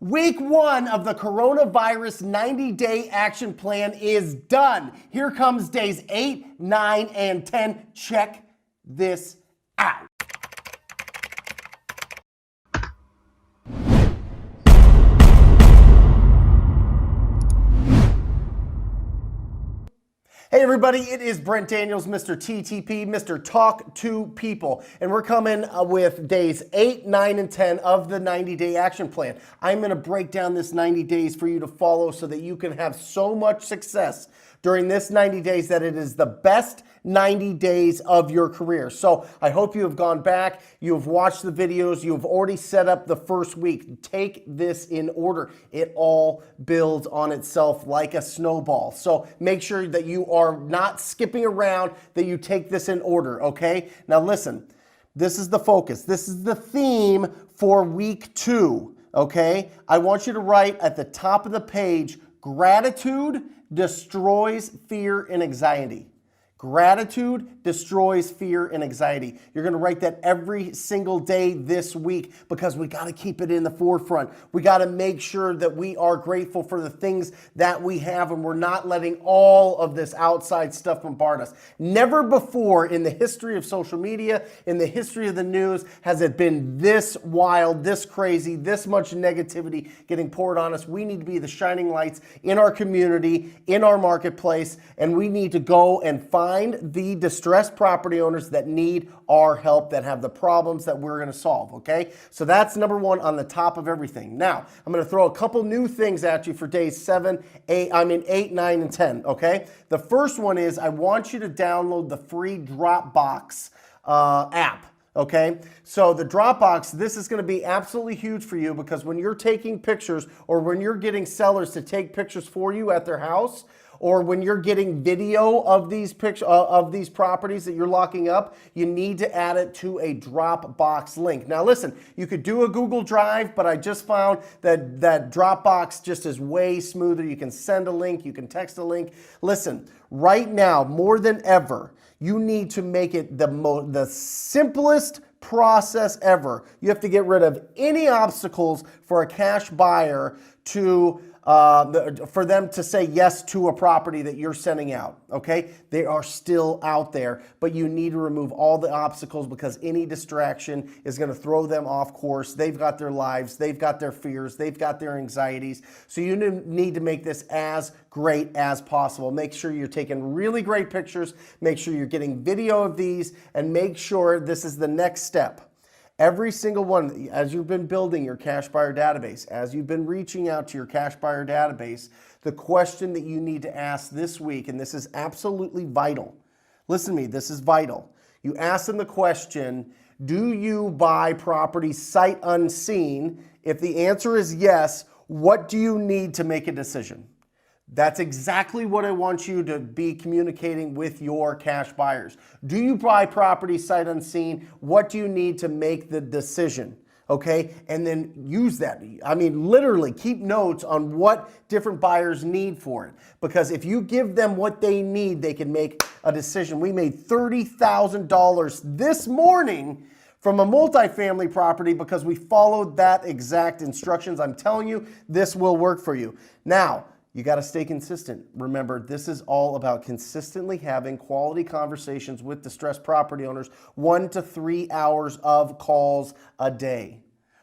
Week 1 of the coronavirus 90-day action plan is done. Here comes days 8, 9, and 10. Check this out. Hey everybody, it is Brent Daniels, Mr. TTP, Mr. Talk to People, and we're coming with days 8, 9, and 10 of the 90-day action plan. I'm going to break down this 90 days for you to follow so that you can have so much success during this 90 days that it is the best 90 days of your career. So I hope you have gone back, you have watched the videos, you have already set up the first week. Take this in order. It all builds on itself like a snowball. So make sure that you are not skipping around, that you take this in order, okay? Now listen, this is the focus. This is the theme for week 2, okay? I want you to write at the top of the page, gratitude destroys fear and anxiety. Gratitude destroys fear and anxiety. You're going to write that every single day this week because we got to keep it in the forefront. We got to make sure that we are grateful for the things that we have and we're not letting all of this outside stuff bombard us. Never before in the history of social media, in the history of the news, has it been this wild, this crazy, this much negativity getting poured on us. We need to be the shining lights in our community, in our marketplace, and we need to go and find the distressed property owners that need our help, that have the problems that we're going to solve, okay? So that's number 1 on the top of everything. Now, I'm going to throw a couple new things at you for days 8, 9, and 10, okay? The first one is I want you to download the free Dropbox app. Okay, so the Dropbox, this is going to be absolutely huge for you because when you're taking pictures or when you're getting sellers to take pictures for you at their house, or when you're getting video of these pictures of these properties that you're locking up, you need to add it to a Dropbox link. Now listen, you could do a Google Drive, but I just found that Dropbox just is way smoother. You can send a link, you can text a link. Listen, right now, more than ever, you need to make it the simplest process ever. You have to get rid of any obstacles for a cash buyer to for them to say yes to a property that you're sending out, okay? They are still out there, but you need to remove all the obstacles because any distraction is going to throw them off course. They've got their lives, they've got their fears, they've got their anxieties. So you need to make this as great as possible. Make sure you're taking really great pictures, make sure you're getting video of these, and make sure this is the next step. Every single one, as you've been building your cash buyer database, as you've been reaching out to your cash buyer database, the question that you need to ask this week, and this is absolutely vital. Listen to me, this is vital. You ask them the question, do you buy property sight unseen? If the answer is yes, what do you need to make a decision? That's exactly what I want you to be communicating with your cash buyers. Do you buy property sight unseen? What do you need to make the decision? Okay, and then use that. I mean, literally keep notes on what different buyers need for it. Because if you give them what they need, they can make a decision. We made $30,000 this morning from a multifamily property because we followed that exact instructions. I'm telling you, this will work for you. Now, you got to stay consistent. Remember, this is all about consistently having quality conversations with distressed property owners, 1 to 3 hours of calls a day.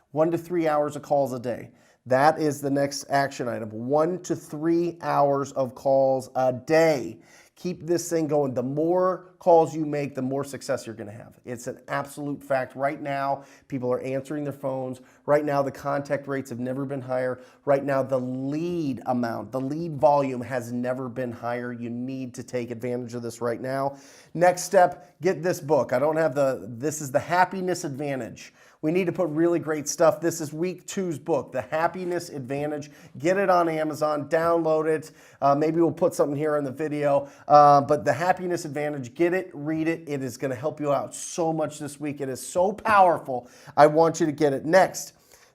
1 to 3 hours of calls a day. That is the next action item. 1 to 3 hours of calls a day. Keep this thing going. The more calls you make, the more success you're going to have. It's an absolute fact. Right now, people are answering their phones. Right now, the contact rates have never been higher. Right now, the lead amount, the lead volume has never been higher. You need to take advantage of this right now. Next step, get this book. I don't have this is the Happiness Advantage. We need to put really great stuff. This is week 2's book, The Happiness Advantage. Get it on Amazon, download it. Maybe we'll put something here in the video. But The Happiness Advantage, get it, read it. It is going to help you out so much this week. It is so powerful. I want you to get it. Next,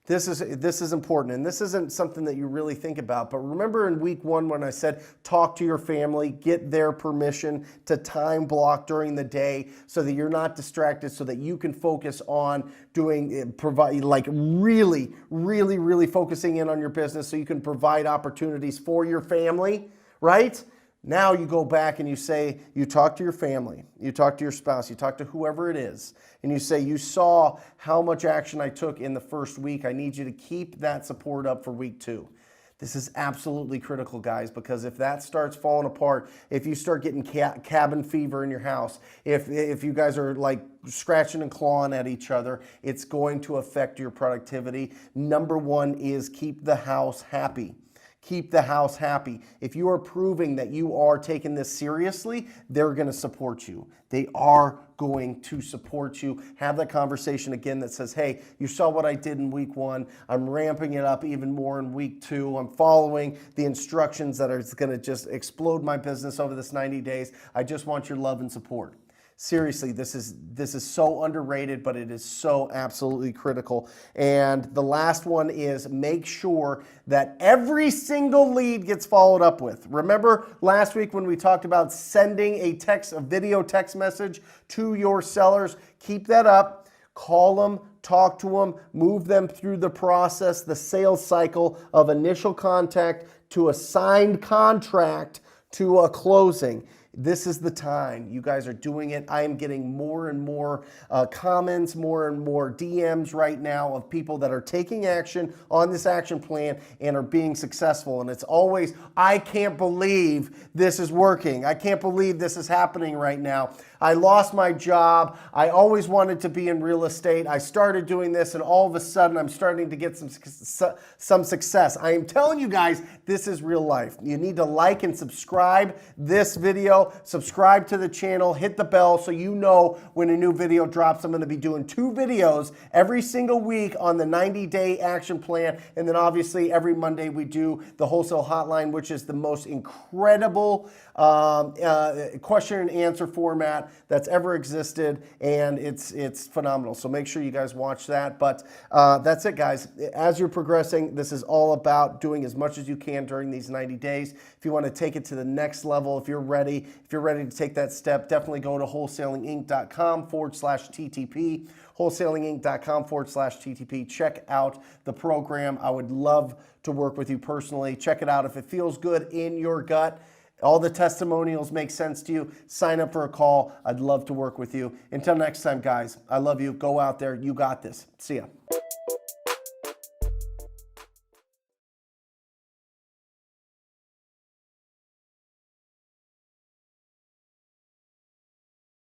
This is important, and this isn't something that you really think about, but remember in week 1 when I said talk to your family, get their permission to time block during the day so that you're not distracted, so that you can focus on really focusing in on your business so you can provide opportunities for your family, right? Now you go back and you say, you talk to your family, you talk to your spouse, you talk to whoever it is, and you say, you saw how much action I took in the first week. I need you to keep that support up for week 2. This is absolutely critical, guys, because if that starts falling apart, if you start getting cabin fever in your house, if you guys are like scratching and clawing at each other, it's going to affect your productivity. Number 1 is keep the house happy. Keep the house happy. If you are proving that you are taking this seriously, they're going to support you. They are going to support you. Have that conversation again that says, hey, you saw what I did in week 1. I'm ramping it up even more in week 2. I'm following the instructions that are going to just explode my business over this 90 days. I just want your love and support. Seriously, this is so underrated, but it is so absolutely critical. And the last one is make sure that every single lead gets followed up with. Remember last week when we talked about sending a video text message to your sellers? Keep that up. Call them, talk to them, move them through the process, the sales cycle of initial contact to a signed contract to a closing. This is the time. You guys are doing it. I am getting more and more comments, more and more DMs right now of people that are taking action on this action plan and are being successful. And it's always, I can't believe this is working. I can't believe this is happening right now. I lost my job. I always wanted to be in real estate. I started doing this and all of a sudden I'm starting to get some success. I am telling you guys, this is real life. You need to like and subscribe this video. Subscribe to the channel, hit the bell so you know when a new video drops. I'm going to be doing 2 videos every single week on the 90-day action plan. And then obviously every Monday we do the wholesale hotline, which is the most incredible question and answer format that's ever existed. And it's phenomenal. So make sure you guys watch that. But that's it, guys. As you're progressing, this is all about doing as much as you can during these 90 days. If you want to take it to the next level, if you're ready to take that step, definitely go to wholesalinginc.com/TTP, wholesalinginc.com/TTP. Check out the program. I would love to work with you personally. Check it out. If it feels good in your gut, all the testimonials make sense to you, sign up for a call. I'd love to work with you. Until next time, guys, I love you. Go out there. You got this. See ya.